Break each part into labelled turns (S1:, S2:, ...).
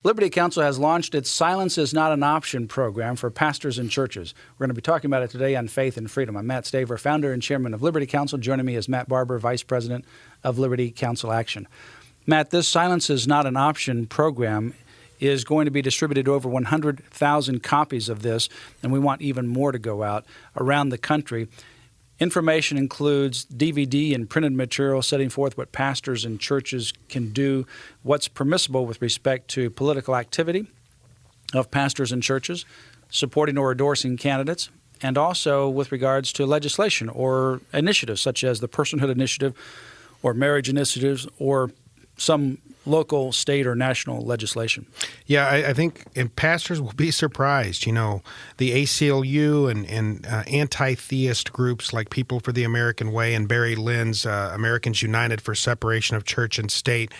S1: Liberty Counsel has launched its Silence is Not an Option program for pastors and churches. We're going to be talking about it today on Faith and Freedom. I'm Matt Staver, founder and chairman of Liberty Counsel. Joining me is Matt Barber, vice president of Liberty Counsel Action. Matt, this Silence is Not an Option program is going to be distributed over 100,000 copies of this, and we want even more to go out around the country. Information includes DVD and printed material setting forth what pastors and churches can do, what's permissible with respect to political activity of pastors and churches, supporting or endorsing candidates, and also with regards to legislation or initiatives such as the Personhood Initiative or marriage initiatives or some local, state, or national legislation.
S2: Yeah, I think pastors will be surprised. You know, the ACLU and anti-theist groups like People for the American Way and Barry Lynn's Americans United for Separation of Church and State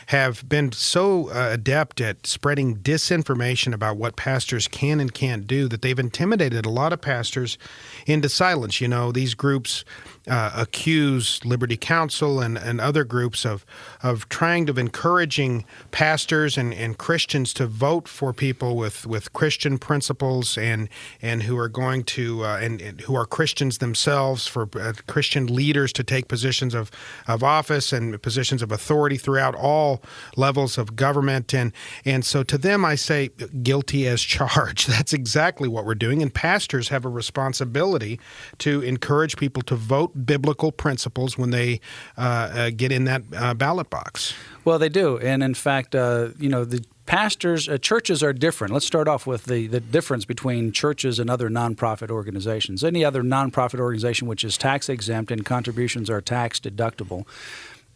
S2: have been so adept at spreading disinformation about what pastors can and can't do that they've intimidated a lot of pastors into silence. You know, these groups accuse Liberty Counsel and other groups of trying to encouraging pastors and Christians to vote for people with Christian principles and who are going to and who are Christians themselves, for Christian leaders to take positions of office and positions of authority throughout all levels of government. And so to them, I say, guilty as charged. That's exactly what we're doing. And pastors have a responsibility to encourage people to vote biblical principles when they get in that ballot box.
S1: Well, they do. And in fact, the pastors, churches are different. Let's start off with the difference between churches and other nonprofit organizations. Any other nonprofit organization which is tax exempt and contributions are tax deductible,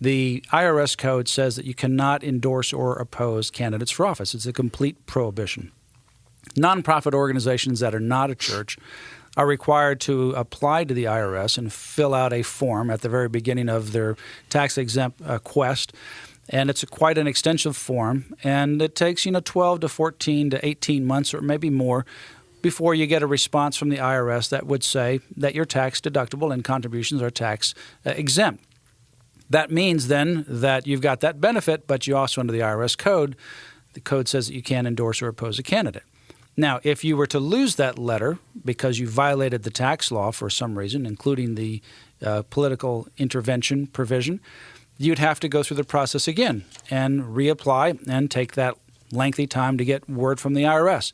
S1: the IRS code says that you cannot endorse or oppose candidates for office. It's a complete prohibition. Nonprofit organizations that are not a church are required to apply to the IRS and fill out a form at the very beginning of their tax-exempt quest. And it's quite an extensive form, and it takes 12 to 14 to 18 months or maybe more before you get a response from the IRS that would say that you're tax deductible and contributions are tax exempt. That means then that you've got that benefit, but you also, under the IRS code, the code says that you can't endorse or oppose a candidate. Now, if you were to lose that letter because you violated the tax law for some reason, including the political intervention provision, you'd have to go through the process again and reapply and take that lengthy time to get word from the IRS.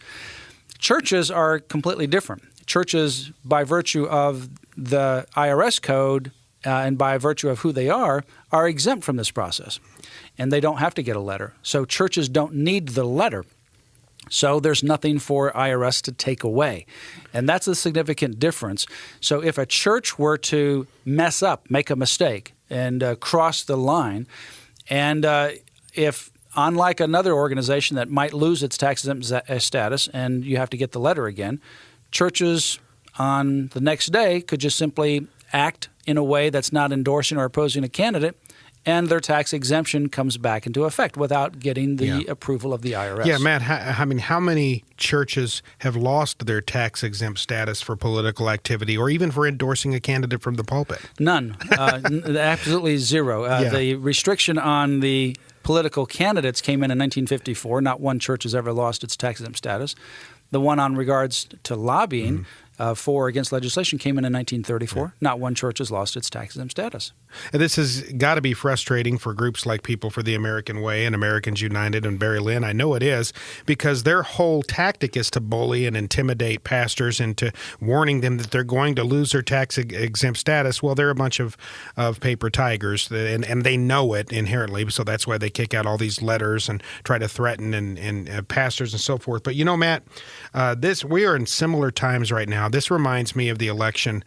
S1: Churches are completely different. Churches, by virtue of the IRS code and by virtue of who they are exempt from this process, and they don't have to get a letter. So churches don't need the letter. So there's nothing for IRS to take away. And that's a significant difference. So if a church were to mess up, make a mistake, and cross the line, and if, unlike another organization that might lose its tax-exempt status and you have to get the letter again, churches on the next day could just simply act in a way that's not endorsing or opposing a candidate, and their tax exemption comes back into effect without getting the approval of the IRS.
S2: Yeah, Matt, how many churches have lost their tax-exempt status for political activity or even for endorsing a candidate from the pulpit?
S1: None. Absolutely zero. The restriction on the political candidates came in 1954. Not one church has ever lost its tax-exempt status. The one on regards to lobbying for or against legislation came in 1934. Yeah. Not one church has lost its tax-exempt status.
S2: And this has got to be frustrating for groups like People for the American Way and Americans United and Barry Lynn. I know it is, because their whole tactic is to bully and intimidate pastors into warning them that they're going to lose their tax-exempt status. Well, they're a bunch of paper tigers, and they know it inherently, so that's why they kick out all these letters and try to threaten and pastors and so forth. But Matt, we are in similar times right now. This reminds me of the election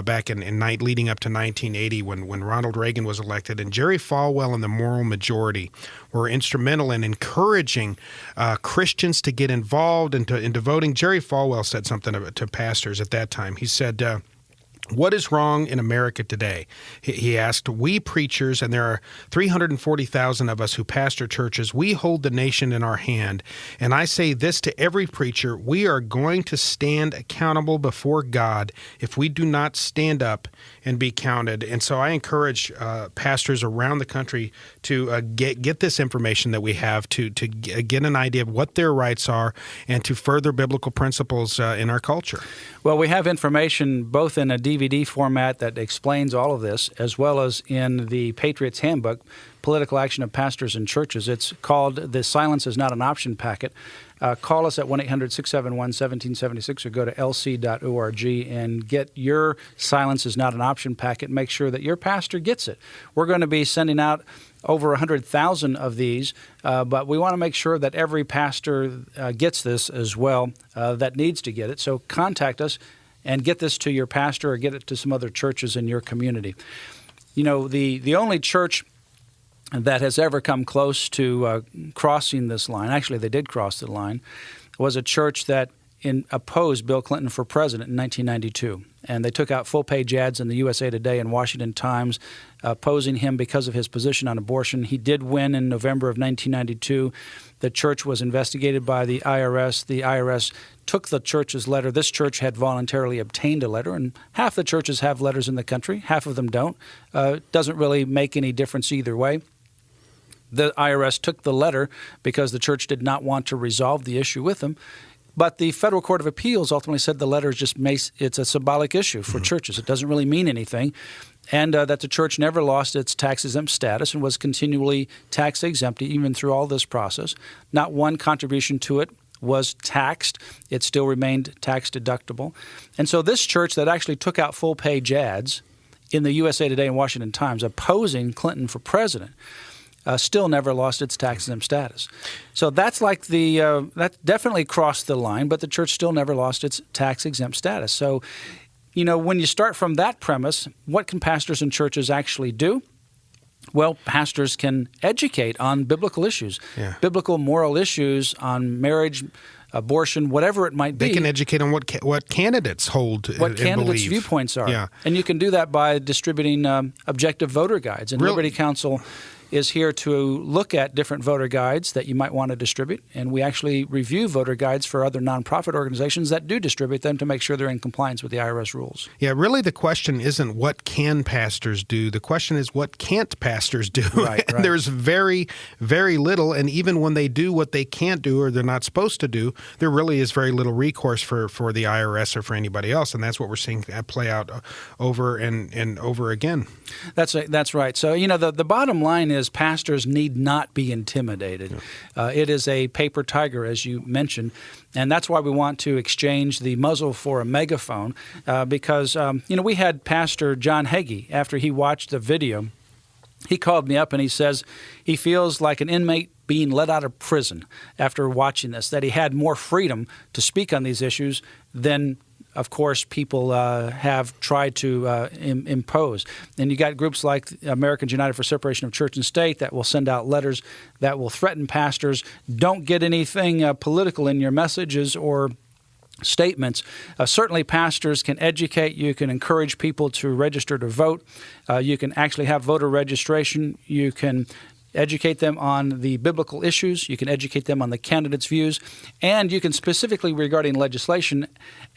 S2: back in leading up to 1980 when Ronald Reagan was elected, and Jerry Falwell and the Moral Majority were instrumental in encouraging Christians to get involved into voting. Jerry Falwell said something to pastors at that time. He said, What is wrong in America today? He asked, we preachers, and there are 340,000 of us who pastor churches, we hold the nation in our hand. And I say this to every preacher, we are going to stand accountable before God if we do not stand up and be counted. And so I encourage pastors around the country to get this information that we have, to get an idea of what their rights are and to further biblical principles in our culture.
S1: Well, we have information both in a DVD format that explains all of this, as well as in the Patriots Handbook, Political Action of Pastors and Churches. It's called the Silence is Not an Option packet. Call us at 1-800-671-1776 or go to lc.org and get your Silence is Not an Option packet. Make sure that your pastor gets it. We're going to be sending out over 100,000 of these, but we want to make sure that every pastor gets this as well that needs to get it. So contact us and get this to your pastor or get it to some other churches in your community. You know, the only church that has ever come close to crossing this line, actually they did cross the line, was a church that opposed Bill Clinton for president in 1992. And they took out full-page ads in the USA Today and Washington Times opposing him because of his position on abortion. He did win in November of 1992. The church was investigated by the IRS. The IRS took the church's letter. This church had voluntarily obtained a letter, and half the churches have letters in the country. Half of them don't. It doesn't really make any difference either way. The IRS took the letter because the church did not want to resolve the issue with them. But the Federal Court of Appeals ultimately said the letter is just it's a symbolic issue for churches. It doesn't really mean anything, and that the church never lost its tax-exempt status and was continually tax-exempt even through all this process. Not one contribution to it was taxed. It still remained tax-deductible. And so this church that actually took out full-page ads in the USA Today and Washington Times opposing Clinton for president still never lost its tax-exempt status. So that's like that definitely crossed the line, but the church still never lost its tax-exempt status. So, you know, when you start from that premise, what can pastors and churches actually do? Well, pastors can educate on biblical issues, biblical moral issues on marriage, abortion, whatever it might be.
S2: They can educate on what candidates hold
S1: what
S2: and
S1: candidates'
S2: believe.
S1: Viewpoints are.
S2: Yeah.
S1: And you can do that by distributing objective voter guides. And Liberty Counsel is here to look at different voter guides that you might want to distribute. And we actually review voter guides for other nonprofit organizations that do distribute them to make sure they're in compliance with the IRS rules.
S2: Yeah, really the question isn't what can pastors do. The question is what can't pastors do.
S1: Right,
S2: and
S1: right.
S2: there's very, very little. And even when they do what they can't do or they're not supposed to do, there really is very little recourse for the IRS or for anybody else. And that's what we're seeing play out over and over again.
S1: That's right. So, you know, the bottom line is pastors need not be intimidated. Yeah. It is a paper tiger, as you mentioned, and that's why we want to exchange the muzzle for a megaphone because, you know, we had Pastor John Hagee, after he watched the video, he called me up and he says he feels like an inmate being let out of prison after watching this, that he had more freedom to speak on these issues than of course, people have tried to impose. And you got groups like Americans United for Separation of Church and State that will send out letters that will threaten pastors. Don't get anything political in your messages or statements. Certainly pastors can educate. You can encourage people to register to vote. You can actually have voter registration. You can educate them on the biblical issues. You can educate them on the candidates' views. And you can specifically, regarding legislation,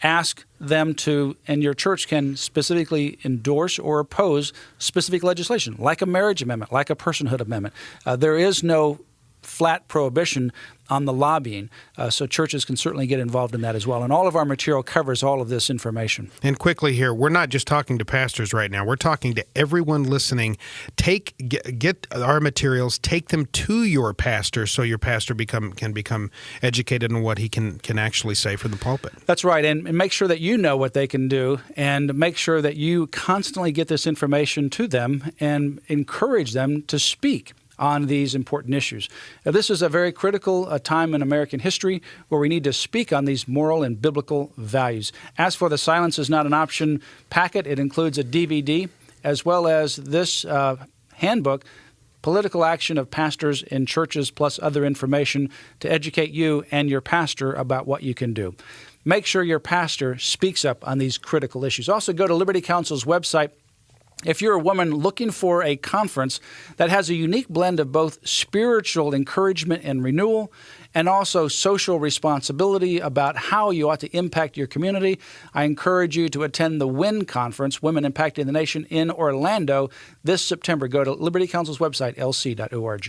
S1: ask them to, and your church can specifically endorse or oppose specific legislation, like a marriage amendment, like a personhood amendment. There is no flat prohibition on the lobbying, so churches can certainly get involved in that as well. And all of our material covers all of this information.
S2: And quickly here, we're not just talking to pastors right now. We're talking to everyone listening. Get our materials, take them to your pastor so your pastor can become educated on what he can actually say from the pulpit.
S1: That's right, and make sure that you know what they can do, and make sure that you constantly get this information to them and encourage them to speak on these important issues. Now, this is a very critical time in American history where we need to speak on these moral and biblical values. As for the Silence is Not an Option packet, it includes a DVD as well as this handbook, political action of pastors in churches, plus other information to educate you and your pastor about what you can do. Make sure your pastor speaks up on these critical issues. Also, go to Liberty Counsel's website. If you're a woman looking for a conference that has a unique blend of both spiritual encouragement and renewal and also social responsibility about how you ought to impact your community, I encourage you to attend the WIN Conference, Women Impacting the Nation, in Orlando this September. Go to Liberty Counsel's website, lc.org.